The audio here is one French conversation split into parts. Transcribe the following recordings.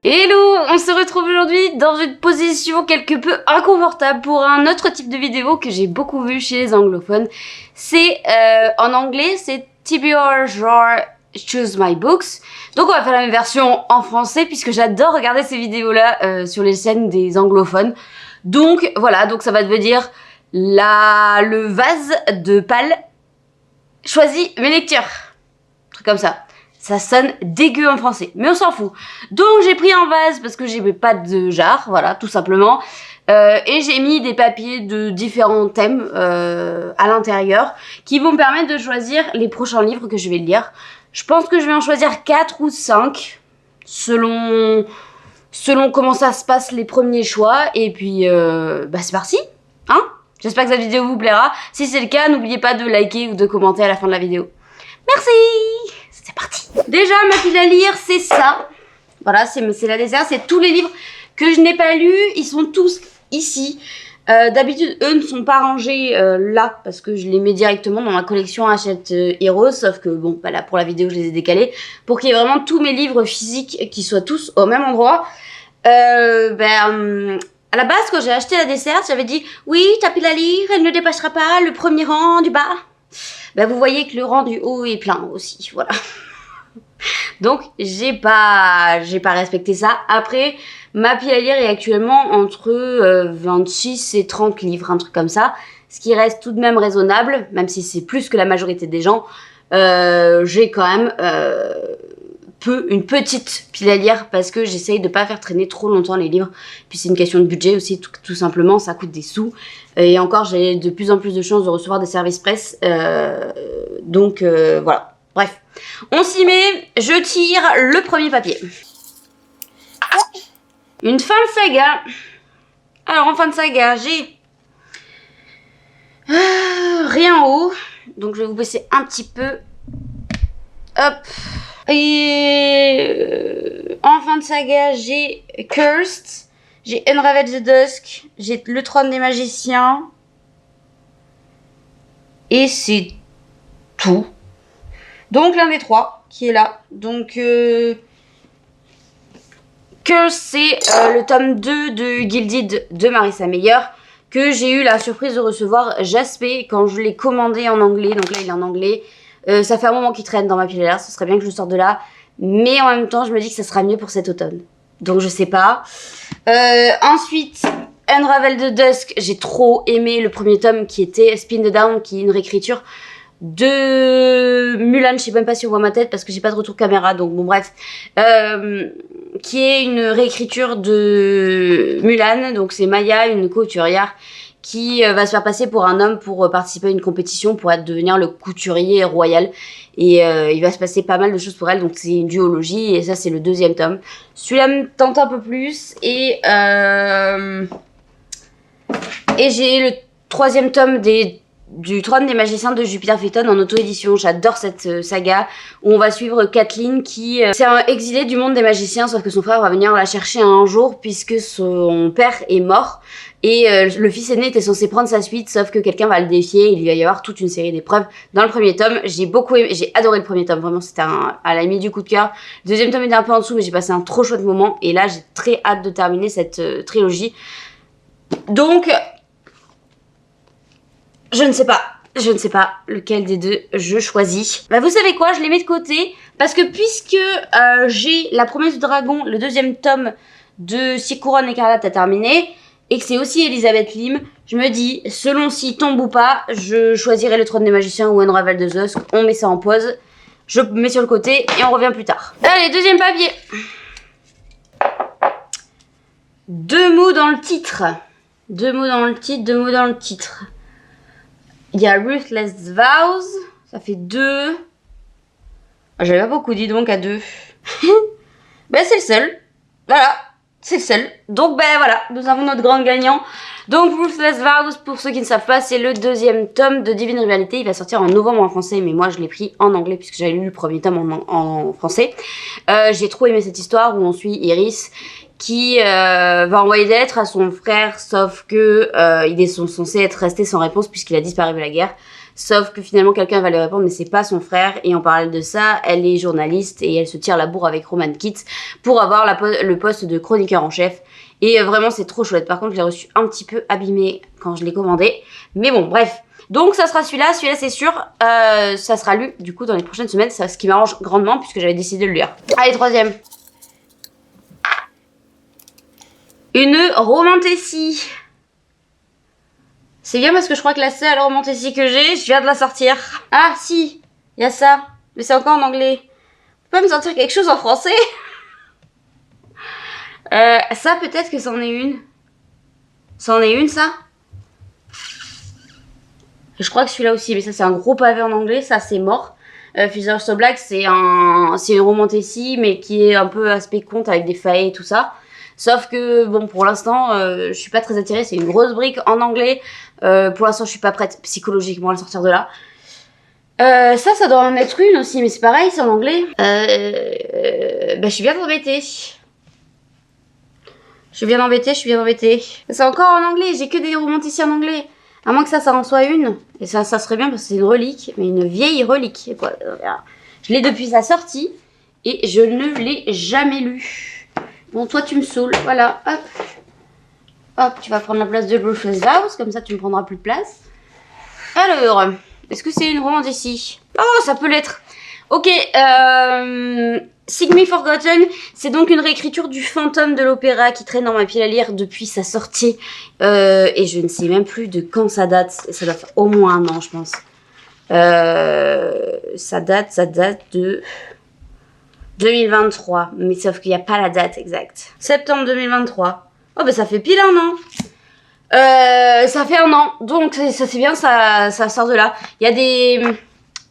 Hello, on se retrouve aujourd'hui dans une position quelque peu inconfortable pour un autre type de vidéo que j'ai beaucoup vu chez les anglophones. C'est, en anglais, c'est TBR genre Choose My Books. Donc on va faire la même version en français puisque j'adore regarder ces vidéos-là sur les chaînes des anglophones. Donc voilà, donc ça va devenir le vase de Pal choisit mes lectures. Un truc comme ça. Ça sonne dégueu en français, mais on s'en fout. Donc j'ai pris un vase parce que j'ai pas de jarre, voilà, tout simplement. Et j'ai mis des papiers de différents thèmes à l'intérieur qui vont me permettre de choisir les prochains livres que je vais lire. Je pense que je vais en choisir 4 ou 5 selon comment ça se passe les premiers choix. Et puis, c'est parti, hein? J'espère que cette vidéo vous plaira. Si c'est le cas, n'oubliez pas de liker ou de commenter à la fin de la vidéo. Merci! C'est parti. Déjà, ma pile à lire, c'est ça. Voilà, c'est la dessert. C'est tous les livres que je n'ai pas lus. Ils sont tous ici. D'habitude, eux ne sont pas rangés là parce que je les mets directement dans ma collection Hachette Heroes. Sauf que, bon, bah là, pour la vidéo, je les ai décalés pour qu'il y ait vraiment tous mes livres physiques qui soient tous au même endroit. À la base, quand j'ai acheté la dessert, j'avais dit « Oui, ta pile à lire, elle ne dépassera pas le premier rang du bas. » vous voyez que le rang du haut est plein aussi, voilà. Donc, j'ai pas respecté ça. Après, ma pile à lire est actuellement entre 26 et 30 livres, un truc comme ça. Ce qui reste tout de même raisonnable, même si c'est plus que la majorité des gens. J'ai quand même une petite pile à lire parce que j'essaye de pas faire traîner trop longtemps les livres. Puis c'est une question de budget aussi, tout simplement, ça coûte des sous. Et encore, j'ai de plus en plus de chances de recevoir des services presse. Donc voilà, bref. On s'y met, je tire le premier papier. Une fin de saga. Alors en fin de saga, j'ai rien en haut. Donc je vais vous baisser un petit peu. Hop. Et en fin de saga, j'ai Cursed, j'ai Unravel the Dusk, j'ai Le Trône des Magiciens. Et c'est tout. Donc l'un des trois qui est là. Donc Cursed, c'est le tome 2 de Gilded de Marissa Meyer que j'ai eu la surprise de recevoir Jaspé quand je l'ai commandé en anglais. Donc là, il est en anglais. Ça fait un moment qu'il traîne dans ma pile à lire, ce serait bien que je le sorte de là. Mais en même temps, je me dis que ça sera mieux pour cet automne. Donc je sais pas. Ensuite, Unravel the Dusk, j'ai trop aimé le premier tome qui était Spin the Down, qui est une réécriture de Mulan. Je sais même pas si on voit ma tête parce que j'ai pas de retour caméra, donc bon bref. Qui est une réécriture de Mulan, donc c'est Maya, une couturière, qui va se faire passer pour un homme pour participer à une compétition pour devenir le couturier royal. Et il va se passer pas mal de choses pour elle, donc c'est une duologie, et ça c'est le deuxième tome. Celui-là me tente un peu plus, et j'ai le troisième tome du Trône des Magiciens de Jupiter Phaeton en auto-édition. J'adore cette saga où on va suivre Kathleen qui c'est un exilé du monde des magiciens, sauf que son frère va venir la chercher un jour puisque son père est mort. Et le fils aîné était censé prendre sa suite, sauf que quelqu'un va le défier. Il va y avoir toute une série d'épreuves dans le premier tome. J'ai beaucoup aimé, j'ai adoré le premier tome, vraiment c'était à la limite du coup de cœur. Le deuxième tome était un peu en dessous, mais j'ai passé un trop chouette moment. Et là, j'ai très hâte de terminer cette trilogie. Donc, je ne sais pas lequel des deux je choisis. Vous savez quoi, je les mets de côté parce que puisque j'ai La Promesse du Dragon, le deuxième tome de Si Couronne Écarlate à terminer, et que c'est aussi Elisabeth Lim, je me dis, selon s'il tombe ou pas, je choisirai Le Trône des Magiciens ou Unravel the Dusk. On met ça en pause, je mets sur le côté et on revient plus tard. Allez, deuxième papier. 2 mots dans le titre. 2 mots dans le titre. Il y a Ruthless Vows, ça fait 2. J'avais pas beaucoup dit donc à 2. C'est le seul. Voilà, c'est le seul. Donc voilà, nous avons notre grand gagnant. Donc Ruthless Vows, pour ceux qui ne savent pas, c'est le deuxième tome de Divine Rivalité. Il va sortir en novembre en français, mais moi je l'ai pris en anglais puisque j'avais lu le premier tome en français. J'ai trop aimé cette histoire où on suit Iris qui va envoyer des lettres à son frère, sauf que ils sont censés être restés sans réponse puisqu'il a disparu de la guerre. Sauf que finalement quelqu'un va lui répondre mais c'est pas son frère. Et en parallèle de ça, elle est journaliste et elle se tire la bourre avec Roman Keats pour avoir le poste de chroniqueur en chef. Et vraiment c'est trop chouette. Par contre je l'ai reçu un petit peu abîmé quand je l'ai commandé. Mais bon bref. Donc ça sera celui-là c'est sûr. Ça sera lu du coup dans les prochaines semaines. C'est ce qui m'arrange grandement puisque j'avais décidé de le lire. Allez, troisième. Une romantessie. C'est bien parce que je crois que la seule romantessie que j'ai, je viens de la sortir. Ah si, il y a ça. Mais c'est encore en anglais. Tu peux me sortir quelque chose en français? Ça peut-être que c'en est une. C'en est une ça? Je crois que celui-là aussi, mais ça c'est un gros pavé en anglais, ça c'est mort. Future So Black c'est une romantessie mais qui est un peu aspect conte avec des failles et tout ça. Sauf que bon pour l'instant je suis pas très attirée, c'est une grosse brique en anglais. Pour l'instant je suis pas prête psychologiquement à la sortir de là. Ça doit en être une aussi, mais c'est pareil, c'est en anglais. Je suis bien embêtée. Je suis bien embêtée. C'est encore en anglais, j'ai que des romanticies en anglais. À moins que ça en soit une. Et ça serait bien parce que c'est une relique, mais une vieille relique. Quoi. Je l'ai depuis sa sortie et je ne l'ai jamais lu. Bon, toi tu me saoules. Voilà, hop. Hop, tu vas prendre la place de Ghost's House, comme ça tu me prendras plus de place. Alors, est-ce que c'est une romance ici? Oh, ça peut l'être. Ok, Seek Me Forgotten, c'est donc une réécriture du fantôme de l'opéra qui traîne dans ma pile à lire depuis sa sortie. Et je ne sais même plus de quand ça date. Ça doit faire au moins un an, je pense. Ça date de 2023. Mais sauf qu'il n'y a pas la date exacte. Septembre 2023. Oh, ben ça fait pile un an. Ça fait un an. Donc, ça c'est bien, ça sort de là. Il y a des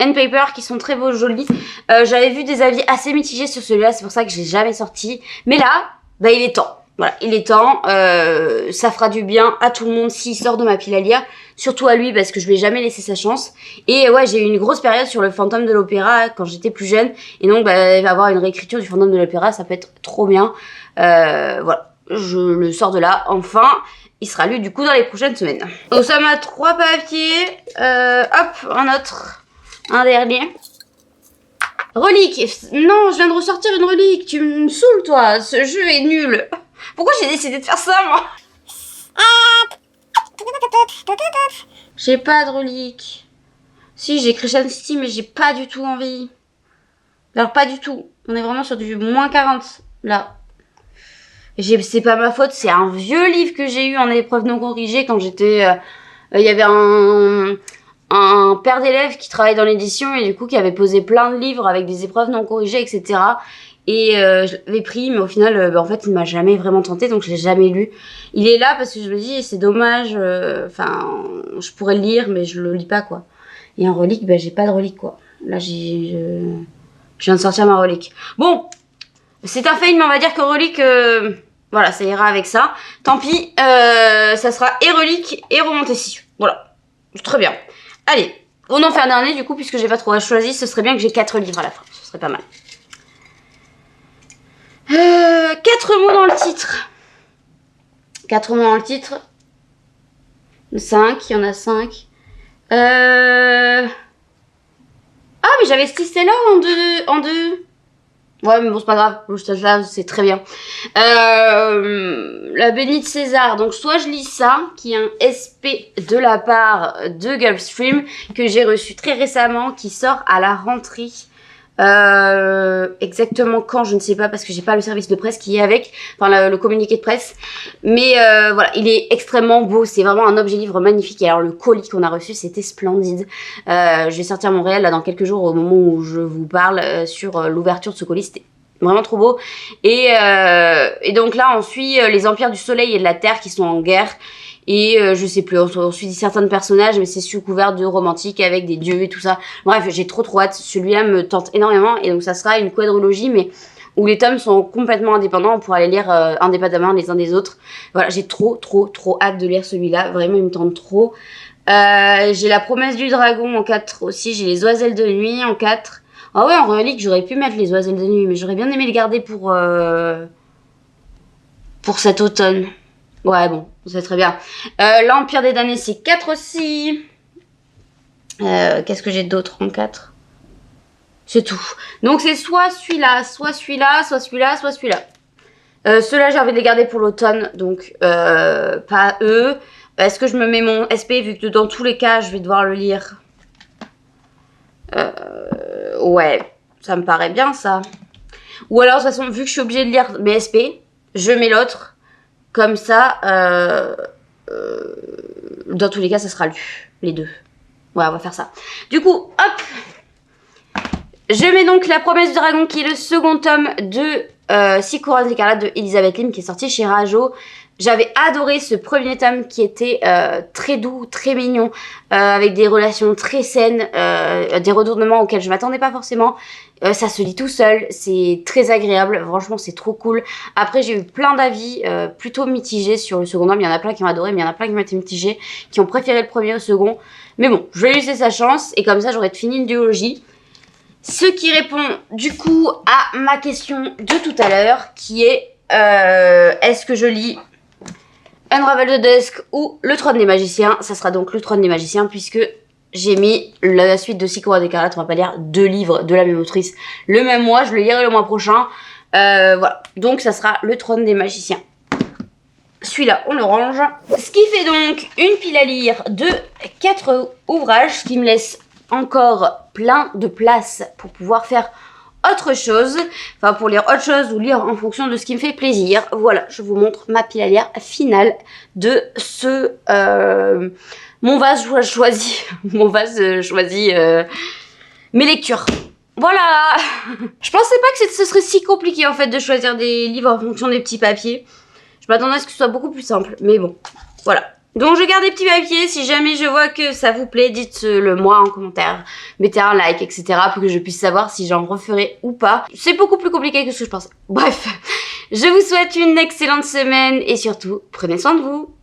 end-papers qui sont très beaux, jolis. J'avais vu des avis assez mitigés sur celui-là, c'est pour ça que je l'ai jamais sorti. Mais là, bah il est temps. Voilà, il est temps. Ça fera du bien à tout le monde s'il sort de ma pile à lire. Surtout à lui, parce que je lui ai jamais laissé sa chance. Et ouais, j'ai eu une grosse période sur le fantôme de l'opéra quand j'étais plus jeune. Et donc, bah, il va avoir une réécriture du fantôme de l'opéra, ça peut être trop bien. Voilà, je le sors de là, enfin. Il sera lu du coup dans les prochaines semaines. Donc ça m'a 3 papiers. Hop, un autre. Un dernier. Relique. Non, je viens de ressortir une relique. Tu me saoules, toi. Ce jeu est nul. Pourquoi j'ai décidé de faire ça, moi? J'ai pas de relique. Si, j'ai Crescent City, mais j'ai pas du tout envie. Alors, pas du tout. On est vraiment sur du moins 40, là. C'est pas ma faute, c'est un vieux livre que j'ai eu en épreuve non corrigée quand j'étais... Il y avait un père d'élèves qui travaille dans l'édition et du coup qui avait posé plein de livres avec des épreuves non corrigées, etc. Et je l'avais pris, mais au final, en fait, il m'a jamais vraiment tenté, donc je l'ai jamais lu. Il est là parce que je me dis, c'est dommage, enfin, je pourrais le lire, mais je le lis pas, quoi. Et en relique, j'ai pas de relique, quoi. Là, je viens de sortir ma relique. Bon, c'est un fail, mais on va dire que relique, voilà, ça ira avec ça. Tant pis, ça sera et relique et romantessie. Voilà, très bien. Allez, on en fait un dernier du coup, puisque j'ai pas trop choisi. Ce serait bien que j'ai 4 livres à la fin, ce serait pas mal. 4 mots dans le titre. 4 mots dans le titre. 5, il y en a 5. Ah, mais j'avais Stella en deux. Ouais, mais bon, c'est pas grave. Là, c'est très bien. La bénite César. Donc, soit je lis ça, qui est un SP de la part de Gulfstream, que j'ai reçu très récemment, qui sort à la rentrée. Exactement quand, je ne sais pas, parce que j'ai pas le service de presse qui est avec, enfin le communiqué de presse. Mais voilà, il est extrêmement beau. C'est vraiment un objet livre magnifique. Et alors, le colis qu'on a reçu, c'était splendide. Je vais sortir à Montréal là dans quelques jours, au moment où je vous parle, sur l'ouverture de ce colis. C'était vraiment trop beau. Et donc là, on suit les empires du soleil et de la terre qui sont en guerre. Et je sais plus, on suit certains personnages, mais c'est sous couvert de romantique avec des dieux et tout ça. Bref, j'ai trop hâte. Celui-là me tente énormément. Et donc ça sera une quadrologie, mais où les tomes sont complètement indépendants. On pourra les lire indépendamment les uns des autres. Voilà, j'ai trop hâte de lire celui-là. Vraiment, il me tente trop. J'ai la promesse du dragon en 4 aussi. J'ai les oiselles de nuit en 4. Ah ouais, en relique, j'aurais pu mettre les oiselles de nuit, mais j'aurais bien aimé les garder pour cet automne. Ouais, bon, c'est très bien. L'Empire des damnés, c'est 4 aussi. Qu'est-ce que j'ai d'autre en 4? C'est tout. Donc c'est soit celui-là, soit celui-là, soit celui-là, soit celui-là. Ceux-là, j'ai envie de les garder pour l'automne, donc pas eux. Est-ce que je me mets mon SP vu que dans tous les cas, je vais devoir le lire? Ouais, ça me paraît bien ça. Ou alors, de toute façon, vu que je suis obligée de lire mes SP, je mets l'autre. Comme ça, dans tous les cas, ça sera lu, les deux. Ouais, on va faire ça. Du coup, hop, je mets donc La Promesse du Dragon, qui est le second tome de Six Couronnes écarlates de Elisabeth Lim, qui est sorti chez Rajo. J'avais adoré ce premier tome qui était très doux, très mignon, avec des relations très saines, des retournements auxquels je m'attendais pas forcément. Ça se lit tout seul, c'est très agréable, franchement c'est trop cool. Après j'ai eu plein d'avis plutôt mitigés sur le second tome, il y en a plein qui ont adoré, mais il y en a plein qui ont été mitigés, qui ont préféré le premier au second. Mais bon, je vais lui laisser sa chance et comme ça j'aurai fini une duologie. Ce qui répond du coup à ma question de tout à l'heure, qui est est-ce que je lis Unravel the Dusk ou Le Trône des Magiciens? Ça sera donc Le Trône des Magiciens puisque j'ai mis la suite de Six Couronnes écarlates. On va pas lire 2 livres de la même autrice le même mois, je le lirai le mois prochain. Voilà, donc ça sera Le Trône des Magiciens. Celui-là, on le range. Ce qui fait donc une pile à lire de 4 ouvrages, ce qui me laisse encore plein de place pour pouvoir faire autre chose, enfin pour lire autre chose ou lire en fonction de ce qui me fait plaisir. Voilà, je vous montre ma pile à lire finale de ce mon vase choisi, mes lectures. Voilà. Je pensais pas que ce serait si compliqué en fait de choisir des livres en fonction des petits papiers. Je m'attendais à ce que ce soit beaucoup plus simple, mais bon, voilà. Donc je garde des petits papiers, si jamais je vois que ça vous plaît, dites-le moi en commentaire, mettez un like, etc. pour que je puisse savoir si j'en referai ou pas. C'est beaucoup plus compliqué que ce que je pensais. Bref, je vous souhaite une excellente semaine et surtout, prenez soin de vous.